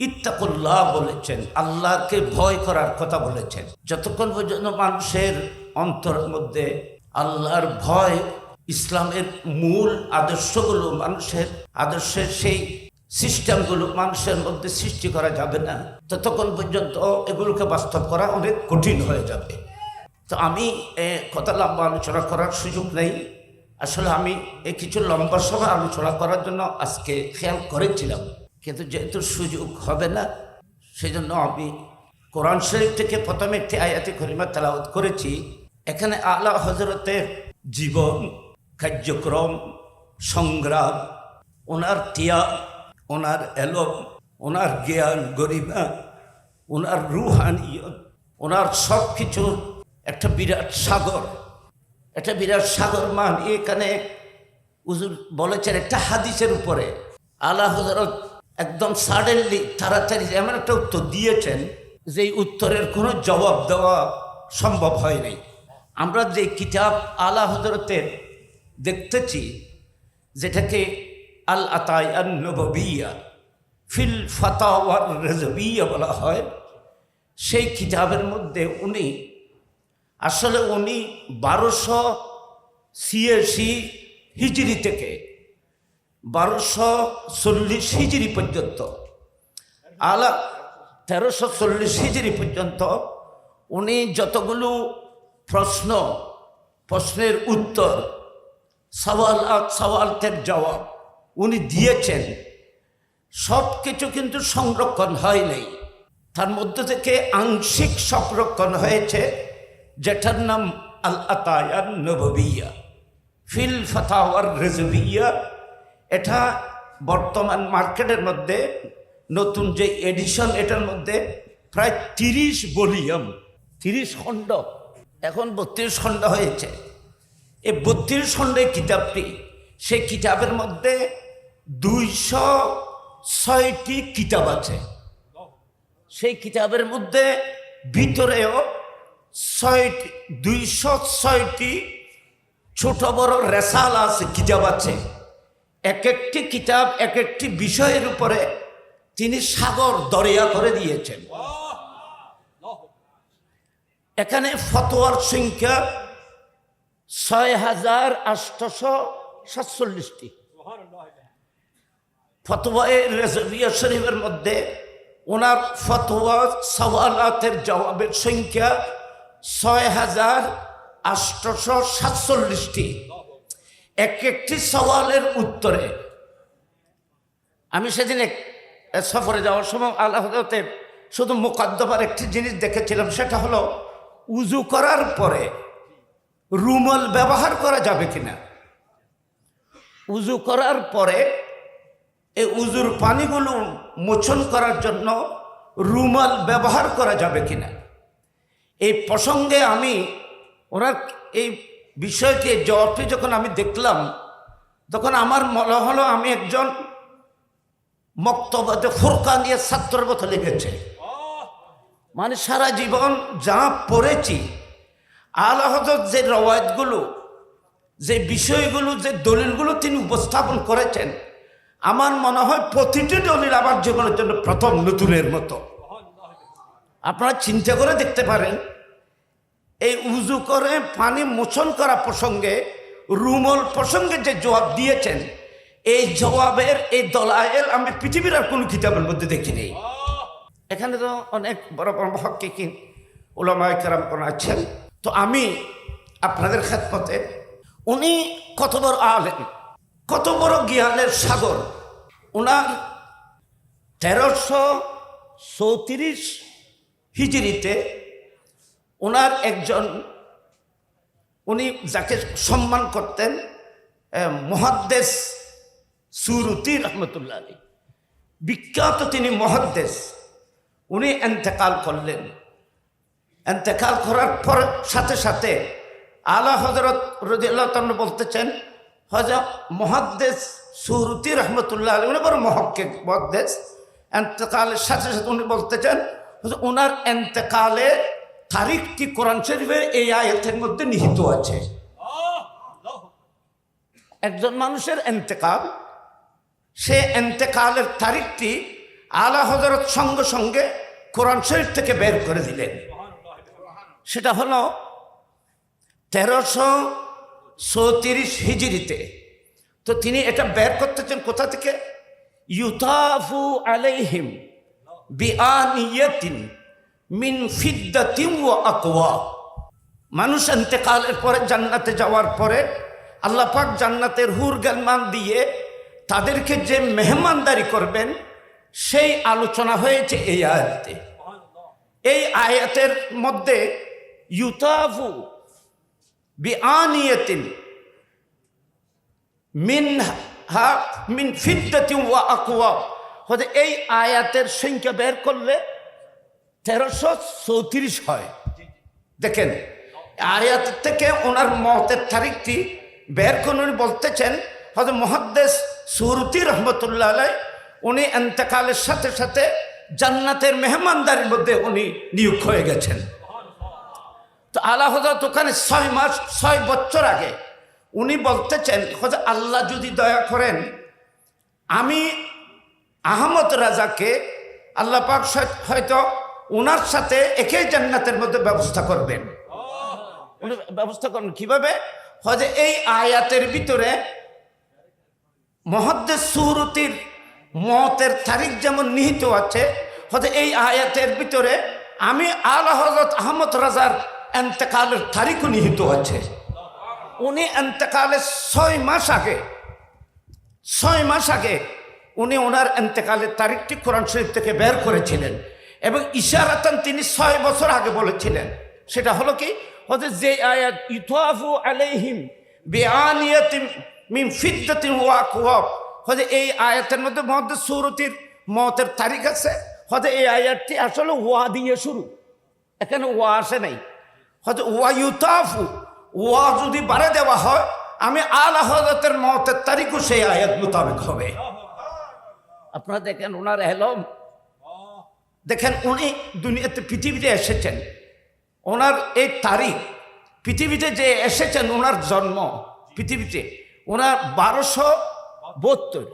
ইত্তাকুল্লাহ বলেছেন, আল্লাহকে ভয় করার কথা বলেছেন। যতক্ষণ পর্যন্ত মানুষের অন্তরের মধ্যে আল্লাহর ভয়, ইসলামের মূল আদর্শগুলো, মানুষের আদর্শের সেই সিস্টেমগুলো মানুষের মধ্যে সৃষ্টি করা যাবে না, ততক্ষণ পর্যন্ত এগুলোকে বাস্তব করা অনেক কঠিন হয়ে যাবে। তো আমি কথা লম্বা আলোচনা করার সুযোগ নেই। আসলে আমি কিছু লম্বা সময় আলোচনা করার জন্য আজকে খেয়াল করেছিলাম, কিন্তু যেহেতু সুযোগ হবে না, সেই জন্য আমি কোরআন শরীফ থেকে প্রথমে একটি আয়াতে করিমা তেলাওয়াত করেছি। এখানে আলা হযরতের জীবন, কার্যক্রম, সংগ্রাম, ওনার ত্যাগ, ওনার এলম, ওনার জ্ঞান গরিমা, ওনার রুহানিয়ত, ওনার সব কিছুর একটা বিরাট সাগর, একটা বিরাট সাগর মান এখানে হুজুর বলেছেন একটা হাদিসের উপরে। আলা হযরত একদম সাডেনলি তাড়াতাড়ি এমন একটা উত্তর দিয়েছেন যে উত্তরের কোনো জবাব দেওয়া সম্ভব হয় নাই। আমরা যে কিতাব আলা হযরতের দেখতেছি, যেটাকে আল আতায়ান নববিয়া ফিল ফাতাওয়ার রাজবিয়া বলা হয়, সেই কিতাবের মধ্যে উনি 1286 হিজরি থেকে 1240 হিজরি পর্যন্ত, 1340 হিজরি পর্যন্ত উনি যতগুলো প্রশ্নের উত্তর, সওয়ালের জবাব উনি দিয়েছেন, সব কিছু কিন্তু সংরক্ষণ হয় নাই। তার মধ্যে থেকে আংশিক সংরক্ষণ হয়েছে, যেটার নাম আল আতায়ান নববিয়া ফিল ফাতাওয়ার রিজভিয়া। এটা বর্তমান মার্কেটের মধ্যে নতুন যে এডিশন, এটার মধ্যে প্রায় 30 ভলিউম, 30 খণ্ড, এখন 32 খণ্ড হয়েছে। এই 32 খণ্ডের কিতাবটি, সেই কিতাবের মধ্যে 206টি কিতাব আছে। সেই কিতাবের মধ্যে ভিতরেও 206টি ছোট বড় রেসাল আছে, কিতাব আছে। এক একটি কিতাব এক একটি বিষয়ের উপরে তিনি সাগর দরিয়া করে দিয়েছেন। এখানে ফতোয়ার সংখ্যা 6847টি। ফতোয়ায়ে রাজবিয়া শরীফের মধ্যে ওনার ফতোয়া সওয়ালাতের জবাবের সংখ্যা 6847টি। এক একটি সওয়ালের উত্তরে আমি সেদিন সফরে যাওয়ার সময় আল্লাহ হযরতের শুধু মুকদ্দমার একটি জিনিস দেখেছিলাম, সেটা হলো উজু করার পরে রুমাল ব্যবহার করা যাবে কিনা। উজু করার পরে এই উজুর পানিগুলো মোচন করার জন্য রুমাল ব্যবহার করা যাবে কিনা। এই প্রসঙ্গে আমি ওনার এই বিষয়টি জবাবটি যখন আমি দেখলাম, তখন আমার মনে হলো আমি একজন মক্তবাদে ফুরকানিয়া ছাত্রের মতো লেগেছে। মানে সারা জীবন যা পড়েছি, আলা হযরত যে রওয়ায়াতগুলো, যে বিষয়গুলো, যে দলিলগুলো তিনি উপস্থাপন করেছেন, আমার মনে হয় প্রতিটি দলিল আমার জীবনের জন্য প্রথম নতুনের মতো। আপনারা চিন্তা করে দেখতে পারেন, এই উজু করে পানি মোচন করা প্রসঙ্গে, রুমাল প্রসঙ্গে যে জবাব দিয়েছেন, এই জবাবের এই দলায়েল আমি পৃথিবীর আর কোনো কিতাবের মধ্যে দেখিনি। এখানে তো অনেক বড় বড় মুহাক্কিকিন উলামায়ে কেরাম আছেন। তো আমি আপনাদের খেদমতে, উনি কত বড় আলেম, কত বড় জ্ঞানের সাগর। ওনার 1334 হিজরিতে ওনার একজন, উনি যাকে সম্মান করতেন মুহাদ্দিস সুরুতি রহমতুল্লাহ আলাইহি, বিখ্যাত তিনি মুহাদ্দিস, উনি ইন্তেকাল করলেন। ইন্তেকাল করার পর সাথে সাথে আলা হযরত রাদিয়াল্লাহু তাআলা বলতেছেন, হযরত মুহাদ্দিস সুরুতি রহমতুল্লাহ আলাইহি, উনি বড় মুহাক্কিক মুহাদ্দিস, ইন্তেকালের সাথে সাথে উনি বলতেছেন ওনার ইন্তেকালের তারিখটি কোরআন শরীফের এই আয়াতের মধ্যে নিহিত আছে। একজন মানুষের ইন্তেকাল, সে ইন্তেকালের তারিখটি আলা হযরত সঙ্গে সঙ্গে কোরআন শরীফ থেকে বের করে দিলেন। সেটা হলো 1334 হিজরিতে। তো তিনি এটা বের করতেছেন কোথা থেকে? ইউতাফু আলাইহিম বিআনিয়াতিন মিন ফিদ্দাতিন ওয়া আকওয়া। মানুষ ইন্তেকালের পরে, জান্নাতে যাওয়ার পরে আল্লাহ পাক জান্নাতের হুর গালমান দিয়ে তাদেরকে যে মেহমানদারি করবেন সেই আলোচনা হয়েছে এই আয়াতে। এই আয়াতের মধ্যে ইউতাফু বিআনিয়াতিন মিন ফিদ্দাতিন ওয়া আকওয়া, হতে এই আয়াতের সংখ্যা বের করলে 1334 হয়। দেখেন, আয়াত থেকে ওনার মতের তারিখটি বের করে উনি বলতেছেন, হযরত মুহাদ্দিস সুরুতি রহমতুল্লাহ আলাইহি উনি ইন্তেকালের সাথে সাথে জান্নাতের মেহমানদারির মধ্যে উনি নিয়োগ হয়ে গেছেন। তো আলা হযরত ওখানে 6 বছর আগে উনি বলতেছেন, হযরত আল্লাহ যদি দয়া করেন আমি আহমদ রাজাকে আল্লাহ পাক হয়তো ওনার সাথে একই জান্নাতের মধ্যে ব্যবস্থা করবেন। উনি ব্যবস্থা করবেন কিভাবে? হযরত এই আয়াতের ভিতরে মুহাদ্দিস সুরুতির মতের তারিখ যেমন নিহিত আছে, হয়তো এই আয়াতের ভিতরে আমি আলা হযরত আহমদ রাজার ইন্তেকালের তারিখও নিহিত আছে। উনি ইন্তেকালের 6 মাস আগে উনি ওনার ইন্তেকালের তারিখটি কোরআন শরীফ থেকে বের করেছিলেন এবং ইশারাতান তিনি 6 বছর আগে বলেছিলেন। সেটা হলো কি? হয়তো যে আয়াত ইউতাফু আলাইহিম বিআনিয়াতিন মিন ফিদ্দাতিন ওয়া আকওয়া, হয়তো এই আয়াতের মধ্যে মুহাদ্দিস সুরতির মতের তারিখ আছে। হয়তো এই আয়াতটি আসলে ওয়া দিয়ে শুরু, এখানে ওয়া আসে নাই। হয়তো ওয়া ইউতাফু, ওয়া যদি বাড়ে দেওয়া হয় আমি আলা হযরতের মতের তারিখও সেই আয়াত মোতাবেক হবে। আপনারা দেখেন ওনার এলম, দেখেন উনি দুনিয়াতে পৃথিবীতে এসেছেন, ওনার এই তারিখ পৃথিবীতে যে এসেছেন, ওনার জন্ম পৃথিবীতে ওনার 1272।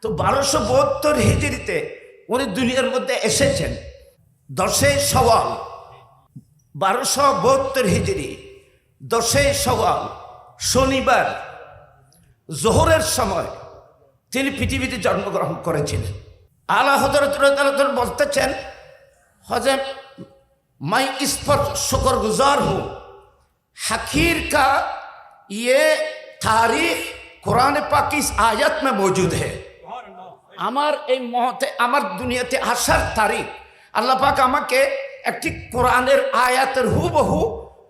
তো 1272 হিজরিতে উনি দুনিয়ার মধ্যে এসেছেন 10 শাওয়াল, 1272 হিজরি 10 শাওয়াল শনিবার জোহরের সময় তিনি পৃথিবীতে জন্মগ্রহণ করেছিলেন। আলা হযরত রাদিয়াল্লাহু বলতেছেন, হযরত मैं इस पर शुक्रगुजार हूँ, हकीर का ये तारीख कुरान पाक की इस आयत में मौजूद है। আমার এই মহতে, আমার দুনিয়াতে আসার তারিখ আল্লাহ পাক আমাকে একটি কোরআনের আয়াতের হুবহু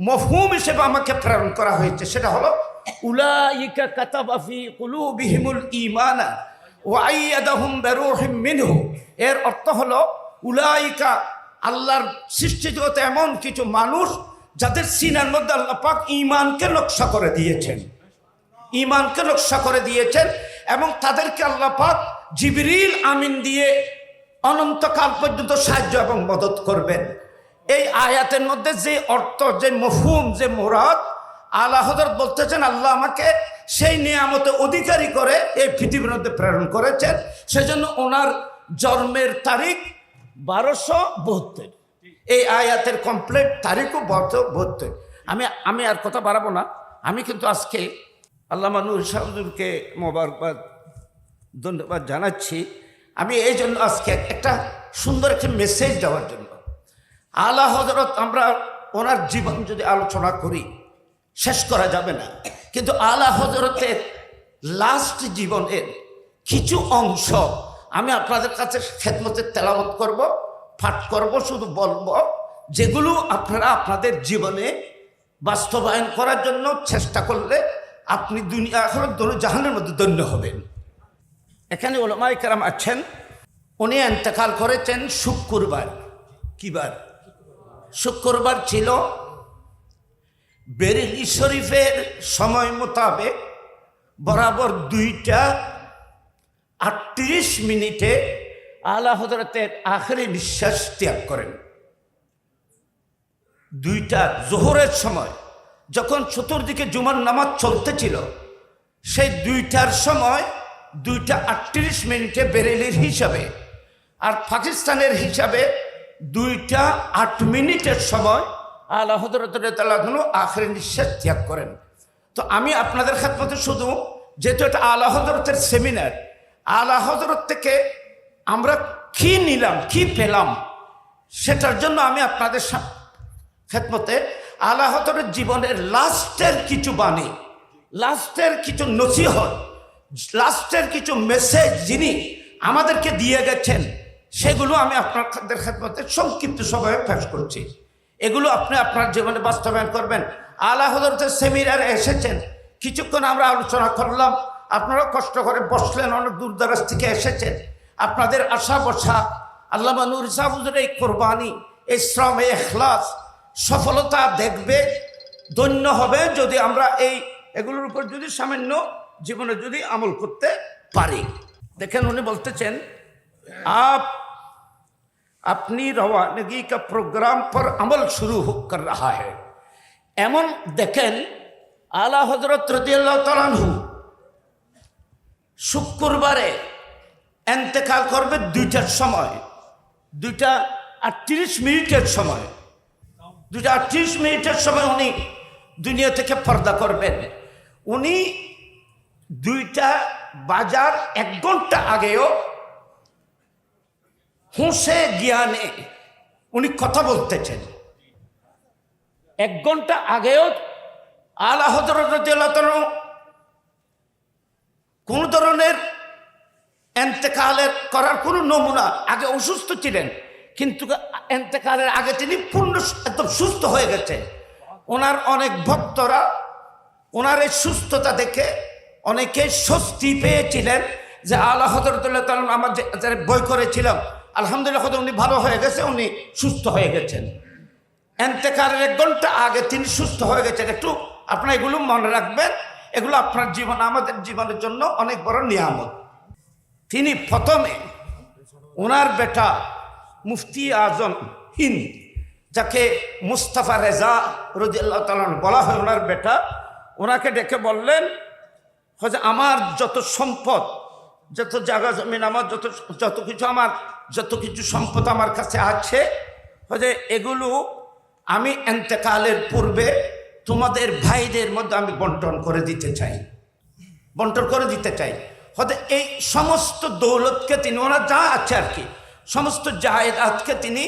মফহুম হিসেবে আমাকে প্রেরণ করা হয়েছে। সেটা হলো উলাইকা কাতাবা ফি কুলুবিহিমুল ঈমানা ওয়া আইয়াদাহুম বিরূহিম মিনহু। এর অর্থ হলো উলাইকা, আল্লাহর সৃষ্টি জগতে এমন কিছু মানুষ যাদের সিনার মধ্যে আল্লাহ পাক ঈমানকে নকশা করে দিয়েছেন, ঈমানকে নকশা করে দিয়েছেন এবং তাদেরকে আল্লাহ পাক জিবরিল আমিন দিয়ে অনন্তকাল পর্যন্ত সাহায্য এবং মদত করবেন। এই আয়াতের মধ্যে যে অর্থ, যে মফহুম, যে মুরাদ, আলা হযরত বলতেছেন আল্লাহ আমাকে সেই নিয়ামতে অধিকারী করে এই পৃথিবীর মধ্যে প্রেরণ করেছেন। সেজন্য ওনার জন্মের তারিখ 1272। এই আয়াতের কমপ্লিট তারিখও 1272। আমি আর কথা বাড়াবো না। আমি কিন্তু আজকে আল্লামা নূর শাহ হুজুরকে মোবারকবাদ, ধন্যবাদ জানাচ্ছি। আমি এই জন্য আজকে একটা সুন্দর একটা মেসেজ দেওয়ার জন্য। আলা হযরত, আমরা ওনার জীবন যদি আলোচনা করি শেষ করা যাবে না, কিন্তু আলা হযরতের লাস্ট জীবনের কিছু অংশ আমি আপনাদের কাছে খেদমতে তেলাওয়াত করব, পাঠ করব, শুধু বলবো, যেগুলো আপনারা আপনাদের জীবনে বাস্তবায়ন করার জন্য চেষ্টা করলে আপনি দুনিয়া আখিরাত দোনো জাহানের মধ্যে ধন্য হবেন। এখানে উলামায়ে কেরাম আছেন, উনি ইন্তেকাল করেছেন শুক্রবার। কি বার? শুক্রবার ছিল। বেরেলি শরীফের সময় মোতাবেক বরাবর 2:38 আলা হযরতের আখেরি নিঃশ্বাস ত্যাগ করেন। 2টা জোহরের সময়, যখন চতুর্দিকে জুমার নামাজ চলতেছিল, সেই 2টার সময় 2:38 বেরেলির হিসাবে আর পাকিস্তানের হিসাবে 2:08 সময় আলা হযরত রাদিয়াল্লাহু আখির নিঃশ্বাস ত্যাগ করেন। তো আমি আপনাদের খেদমতে শুধু, যেহেতু এটা আলা হযরতের সেমিনার, আলা হযরত থেকে আমরা কি নিলাম, কি পেলাম, সেটার জন্য আমি আপনাদের খেদমতে আলা হযরতের জীবনের লাস্টের কিছু বাণী, লাস্টের কিছু নসিহত, লাস্টের কিছু মেসেজ যিনি আমাদেরকে দিয়ে গেছেন, সেগুলো আমি আপনাদের খেদমতে সংক্ষিপ্ত সময়ে পেশ করছি। এগুলো আপনি আপনার জীবনে বাস্তবায়ন করবেন। আলা হযরতের সেমিনারে এসেছেন, কিছুক্ষণ আমরা আলোচনা করলাম, আপনারা কষ্ট করে বসলেন, অনেক দূর দরাজ থেকে এসেছেন। আপনাদের আশা বসা আল্লামা নূর ইসলাম হুজুরের এই কোরবানি, এই শ্রম, এই ইখলাস সফলতা দেখবে, ধন্য হবে যদি আমরা এগুলোর উপর যদি সামান্য জীবনে যদি আমল করতে পারি। দেখেন উনি বলতেছেন, আপনি रवानगी का प्रोग्राम पर अमल शुरू कर रहा है। एमन देखें आला हजरत रदियल्लाहु ताआला अन्हु शुक्रबारे इंतेकाल करबे 2টার সময়, 2:38 সময়, 2:38 সময় উনি দুনিয়া থেকে পর্দা করবেন। উনি 2টা বাজার 1 ঘন্টা আগেও হুঁশে জ্ঞানে উনি কথা বলতেছেন। 1 ঘন্টা আগেও আলা হযরত রাদিয়াল্লাহু তাআলা কোন ধরনের ইন্তেকালের করার কোনো নমুনা, আগে অসুস্থ ছিলেন কিন্তু ইন্তেকালের আগে তিনি পূর্ণ একদম সুস্থ হয়ে গেছে। ওনার অনেক ভক্তরা ওনার এই সুস্থতা দেখে অনেকে স্বস্তি পেয়েছিলেন যে আলা হযরত রাদিয়াল্লাহু তাআলা আমার যে বই করেছিলাম, আলহামদুলিল্লাহ উনি ভালো হয়ে গেছে, উনি সুস্থ হয়ে গেছেন। ইন্তেকালের 1 ঘন্টা আগে তিনি সুস্থ হয়ে গেছেন। একটু আপনারা এগুলো মনে রাখবেন, এগুলো আপনার জীবন, আমাদের জীবনের জন্য অনেক বড় নিয়ামত। তিনি প্রথমে ওনার বেটা মুফতি আজম হিন্দ, যাকে মুস্তাফা রেজা রাদিয়াল্লাহু তাআলা বলা হয়, ওনার বেটা, ওনাকে ডেকে বললেন যে আমার যত সম্পদ, যত জায়গা জমিন, আমার যত কিছু সম্পদ আমার কাছে আছে, যে এগুলো আমি ইন্তেকালের পূর্বে তোমাদের ভাইদের মধ্যে আমি বন্টন করে দিতে চাই। হতে এই সমস্ত দৌলতকে তিনি, ওনার যা আছে আর কি, সমস্ত জায়েদাতকে তিনি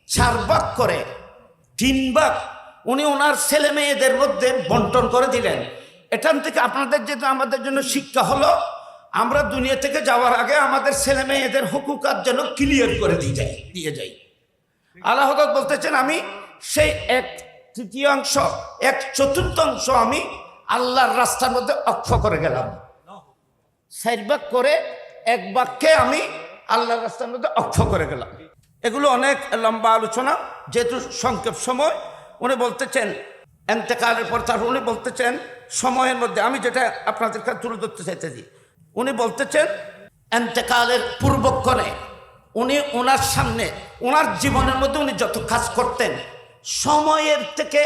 4 ভাগ করে 3 ভাগ উনি ওনার ছেলে মেয়েদের মধ্যে বন্টন করে দিলেন। এখান থেকে আপনাদের যেটা আমাদের জন্য শিক্ষা হলো, আমরা দুনিয়া থেকে যাওয়ার আগে আমাদের ছেলে মেয়েদের হুকুকাত যেন ক্লিয়ার করে দিয়ে যাই। আল্লাহ হযরত বলতেছেন, আমি সেই 1/3 আমি আল্লাহর রাস্তার মধ্যে অক্ষ করে গেলাম। 4 ভাগ করে 1 ভাগকে আমি আল্লাহর রাস্তার মধ্যে অক্ষ করে গেলাম। এগুলো অনেক লম্বা আলোচনা, যেহেতু সংক্ষেপ সময়। উনি বলতেছেন ইন্তেকালের পর, তারপর উনি বলতেছেন সময়ের মধ্যে আমি যেটা আপনাদের কাছে তুলে ধরতে চাইতেছি, উনি বলতেছেন ইন্তেকালের পূর্বক্ষণে উনি ওনার সামনে, ওনার জীবনের মধ্যে উনি যত কাজ করতেন, সময়ের থেকে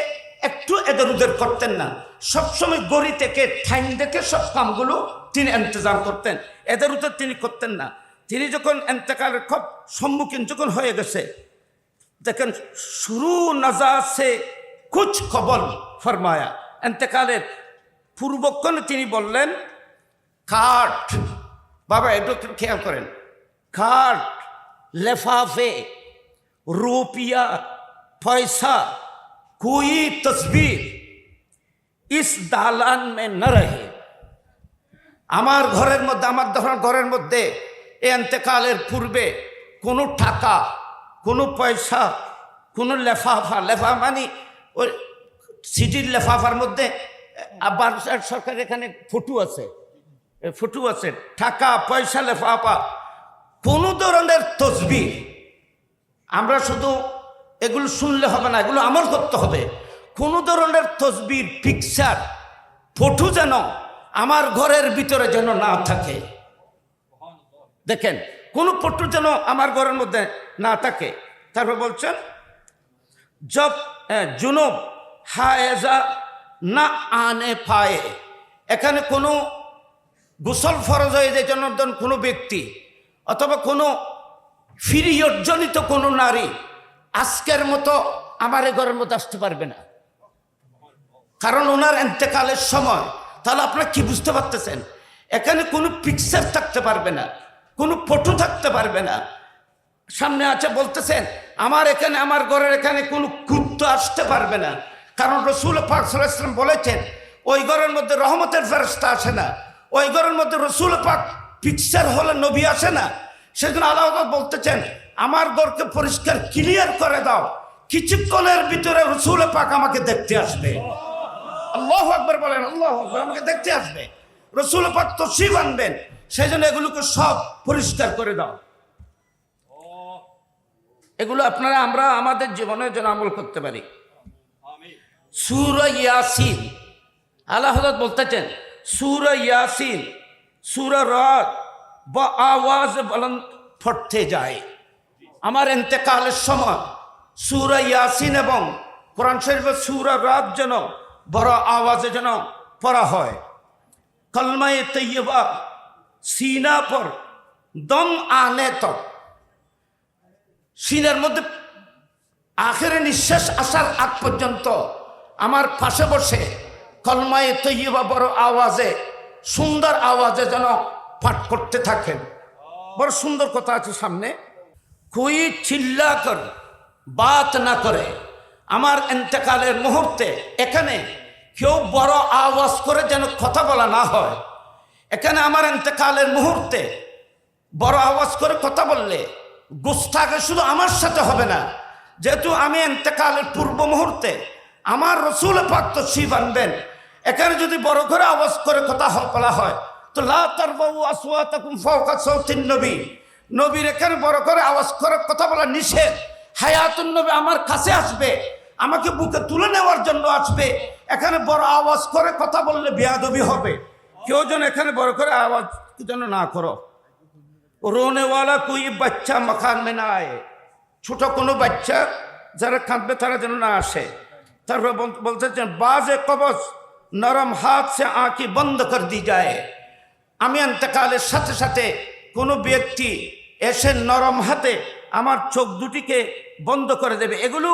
একটু এদের ওদের করতেন না। সবসময় গড়ি থেকে ঠাইম দেখে সব কামগুলো তিনি ইন্তজাম করতেন, এদের উত্তর তিনি করতেন না। তিনি যখন ইন্তেকালের খুব সম্মুখীন যখন হয়ে গেছে, দেখেন শুরু নজা সে কুছ কবল ফরমায়া, ইন্তেকালের পূর্বক্ষণে তিনি বললেন, কাঠ, বাবা একটু খেয়াল করেন, কাঠ, লেফাফে, রুপিয়া, পয়সা, कोई तस्वीर इस दालान में न रहे। আমার ঘরের মধ্যে, আমার ঘরের মধ্যে এই ইন্তেকালের পূর্বে কোনো টাকা, কোনো পয়সা, কোনো লেফাফা, মানে ওই সিটির লেফাফার মধ্যে ভারত সরকার এখানে ফটো আছে, টাকা পয়সা, লেফাফা, কোনো ধরনের তসবির, আমরা শুধু এগুলো শুনলে হবে না, এগুলো আমল করতে হবে। কোনো ধরনের তসবির, পিকচার, ফটো যেন আমার ঘরের ভিতরে যেন না থাকে। দেখেন কোনো ফটো যেন আমার ঘরের মধ্যে না থাকে। তারপর বলছেন, জব জুনুব হায়েজা না আনে পায়ে, এখানে কোনো গোসল ফরজ হয়ে যায় জন্য কোনো ব্যক্তি অথবা কোনো পিরিয়ড জনিত কোনো নারী আজকের মতো আমার এ ঘরের মধ্যে আসতে পারবে না, কারণ ওনার ইন্তেকালের সময়। তাহলে আপনারা কি বুঝতে পারতেছেন? এখানে কোনো পিকচার থাকতে পারবে না, কোনো ফটো থাকতে পারবে না। সামনে আছে বলতেছেন আমার এখানে, আমার ঘরের এখানে কোনো কুত্ত আসতে পারবে না, কারণ রসুল পাক সাল্লাল্লাহু আলাইহি ওয়াসাল্লাম বলেছেন ওই ঘরের মধ্যে রহমতের ফেরেশতা আসে না, ওই ঘরের মধ্যে রসুল পাক পিকচার হলে নবী আসে না। সেজন্য আল্লাহ বলতেছেন আমার ঘরকে পরিষ্কার ক্লিয়ার করে দাও, কিছুক্ষণের ভিতরে রসুল পাক আমাকে দেখতে আসবে। আল্লাহু আকবার বলেন, আল্লাহু আকবার। আমাকে দেখতে আসবে, রসুল পাক তশরিফ আনবেন, সেই জন্য এগুলোকে সব পরিষ্কার করে দাও। এগুলো আপনারা আমরা আমাদের জীবনের জন্য আমল করতে পারি। সূরা ইয়াসিন, আল্লাহ হযরত বলতেছেন সূরা ইয়াসিন সূরা রাত বা আওয়াজ বুলন্দ পড়তে যায়। আমার ইন্তেকালের সময় সূরা ইয়াসিন এবং কোরআন শরীফের সূরা রাত যেন বড় আওয়াজে যেন পড়া হয়। কলমায়ে তৈয়বা সিনা পর দম আনে তক, সিনার মধ্যে আখেরে নিঃশ্বাস আসার আগ পর্যন্ত আমার পাশে বসে কলমায়ে তৈয়বা বড় আওয়াজে, সুন্দর আওয়াজে যেন পাঠ করতে থাকেন। বড় সুন্দর কথা আছে সামনে। কোই চিল্লা কর বাত না করে, আমার ইন্তেকালের মুহূর্তে এখানে কেউ বড় আওয়াজ করে যেন কথা বলা না হয়। এখানে আমার ইন্তেকালের মুহূর্তে বড় আওয়াজ করে কথা বললে গুস্তাখে শুধু আমার সাথে হবে না, যেহেতু আমি ইন্তেকালের পূর্ব মুহূর্তে আমার রসুল পাক তশরিফ আনবেন। এখানে যদি বড় করে আওয়াজ করে কথা বলা হয় তো লা তারফাউ আসওয়াতাকুম ফাওকা সাওতিন নবী, নবীর এখানে বড় করে আওয়াজ করে কথা বলা নিষেধ। হায়াতুন নবী আমার কাছে আসবে, আমাকে বুকে তুলে নেওয়ার জন্য আসবে, এখানে বড় আওয়াজ করে কথা বললে বেয়াদবি হবে। কেউ যেন এখানে বড় করে আওয়াজ যেন না করো। রোনেওয়ালা কোই বাচ্চা মাখান মে না আয়ে, ছোট কোনো বাচ্চা যারা কাঁদবে তারা যেন না আসে। তারপর বলতেছেন বাজে কবজ নরম হাত সে আঁকি বন্ধ কর দি যায়, আমি ইন্তেকালের সাথে সাথে কোনো ব্যক্তি এসে নরম হাতে আমার চোখ দুটিকে বন্ধ করে দেবে। এগুলো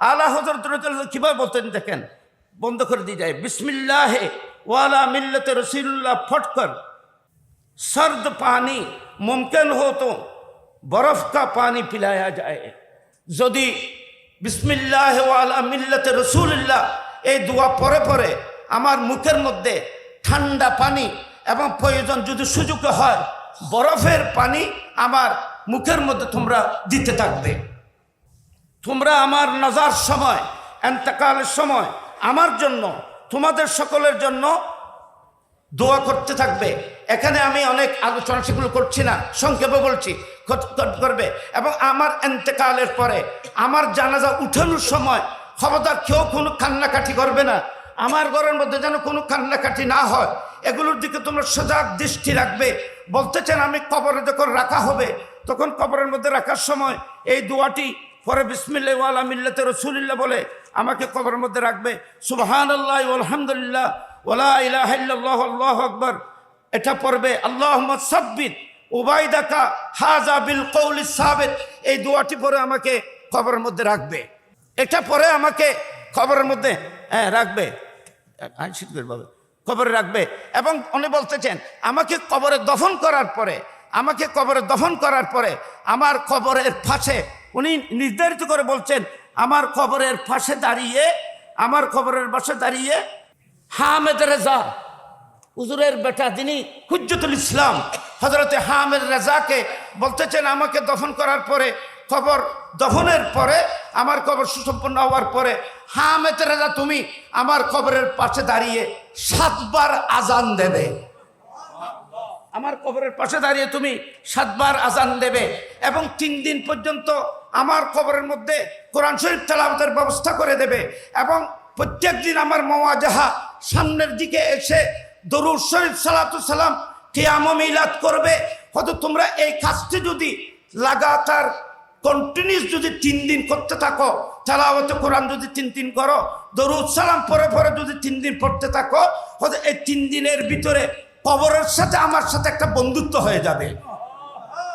আলা হযরত কিভাবে বলতেন দেখেন, বন্ধ করে দিয়ে যায়। বিসমিল্লাহে ওয়ালা মিল্লতে রসুল্লাহ ফটকর सर्द पानी मुमकिन हो तो बर्फ का पानी पिलाया जाए। যদি বিসমিল্লাহ ওয়ালা মিল্লাতে রসুলিল্লাহ এই দোয়া পরে পরে আমার মুখের মধ্যে ঠান্ডা পানি এবং প্রয়োজন যদি সুযোগ হয় বরফের পানি আমার মুখের মধ্যে তোমরা দিতে থাকবে। তোমরা আমার নাজার সময়, ইন্তেকালের সময় আমার জন্য, তোমাদের সকলের জন্য দোয়া করতে থাকবে। এখানে আমি অনেক আলোচনা সেগুলো করছি না, সংক্ষেপে বলছি করবে। এবং আমার ইন্তেকালের পরে আমার জানাজা উঠানোর সময় খবরদার কেউ কোনো কান্নাকাটি করবে না, আমার ঘরের মধ্যে যেন কোনো কান্নাকাটি না হয়, এগুলোর দিকে তোমরা সজাগ দৃষ্টি রাখবে। বলতেছেন আমি কবরে যখন রাখা হবে তখন কবরের মধ্যে রাখার সময় এই দোয়াটি পরে বিসমিল্লাহ ওয়ালা মিল্লাতে রসুলিল্লাহ বলে আমাকে কবরের মধ্যে রাখবে। সুবহানাল্লাহ আলহামদুলিল্লাহ ওয়ালা ইলাহা ইল্লাল্লাহু আল্লাহু আকবার, এটা পড়বে। আল্লাহুম্মা সাব্বিত উবাইদাকা হাযা বিল কওলি সাবিত, এই দোয়াটি পরে আমাকে কবরের মধ্যে রাখবে। এটা পরে আমাকে কবরের মধ্যে রাখবে, কবরে রাখবে। এবং উনি বলতেছেন আমাকে কবরে দফন করার পরে, আমাকে কবরে দফন করার পরে আমার কবরের পাশে, উনি নির্ধারিত করে বলছেন আমার কবরের পাশে দাঁড়িয়ে, আমার কবরের পাশে দাঁড়িয়ে হামেদ রেজা হুজুরের বেটা যিনি হুজ্জতুল ইসলাম হযরতে হামেদ রেজাকে বলতেছেন আমাকে দফন করার পরে, কবর দফনের পরে, আমার কবর সুসম্পন্ন হওয়ার পরে হামেদ রেজা তুমি আমার কবরের পাশে দাঁড়িয়ে 7 বার আজান দেবে। আমার কবরের পাশে দাঁড়িয়ে তুমি 7 বার আজান দেবে এবং 3 দিন পর্যন্ত আমার কবরের মধ্যে কোরআন শরীফ তেলাওয়াতের ব্যবস্থা করে দেবে এবং প্রত্যেক দিন আমার মুওয়াজাহা সামনের দিকে এসে দরুদ শরীফ সালাতুস সালাম কিয়াম ও মিলাদ করবে। হয়তো তোমরা এই কাজটি যদি লাগাতার কন্টিনিউস যদি 3 দিন করতে থাকো, তেলাওয়াতে কোরআন যদি 3 দিন করো, দরুদ সালাম পরে পরে যদি 3 দিন পড়তে থাকো, হয়তো এই 3 দিনের ভিতরে কবরের সাথে আমার সাথে একটা বন্ধুত্ব হয়ে যাবে।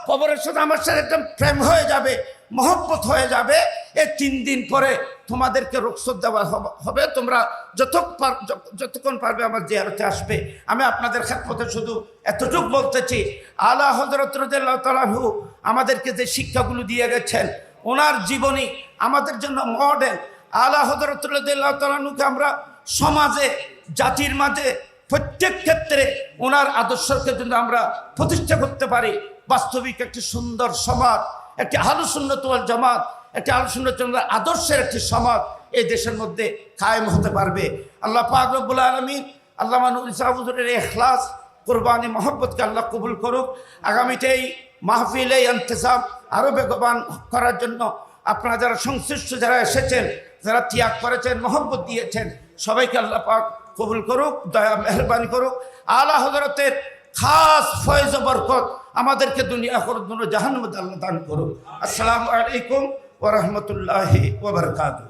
কবরের সাথে আমার সাথে একদম প্রেম হয়ে যাবে, মহব্বত হয়ে যাবে। এই 3 দিন পরে তোমাদেরকে রুখসত দেওয়া হবে, তোমরা যতক্ষণ পারবে আমার জিয়ারতে আসবে। আমি আপনাদের খেদমতে শুধু এতটুকু বলতেছি, আলা হযরত রাদিয়াল্লাহু তাআলা আনহু আমাদেরকে যে শিক্ষাগুলো দিয়ে গেছেন, ওনার জীবনী আমাদের জন্য মডেল। আলা হযরত রাদিয়াল্লাহু তাআলা আনহুকে আমরা সমাজে, জাতির মাঝে প্রত্যেক ক্ষেত্রে ওনার আদর্শকে যদি আমরা প্রতিষ্ঠা করতে পারি, বাস্তবিক একটি সুন্দর সমাজ, একটি আহলুস সুন্নাত ওয়াল জামাত, একটি আহলুস সুন্নাত ওয়াল জামাত আদর্শের একটি সমাজ এই দেশের মধ্যে কায়েম হতে পারবে। আল্লাহ পাক রব্বুল আলামিন আল্লামা নূর ইসলাম হুজুরের ইখলাস, কুরবানি, মহব্বতকে আল্লাহ কবুল করুক। আগামীতে এই মাহফিল, এই ইন্তেজাম আরও বেগবান করার জন্য আপনারা যারা সংশ্লিষ্ট, যারা এসেছেন, যারা ত্যাগ করেছেন, মহব্বত দিয়েছেন, সবাইকে আল্লাহ পাক কবুল করুক, দয়া মেহরবানি করুক। আলা হযরতের খাস ফয়েজ ও বরকত আমাদেরকে দুনিয়া আখিরাত দুনো জাহান্নামে আল্লাহ দান করুক। আসসালামু আলাইকুম ওয়া রাহমাতুল্লাহি ওয়া বারাকাতুহু।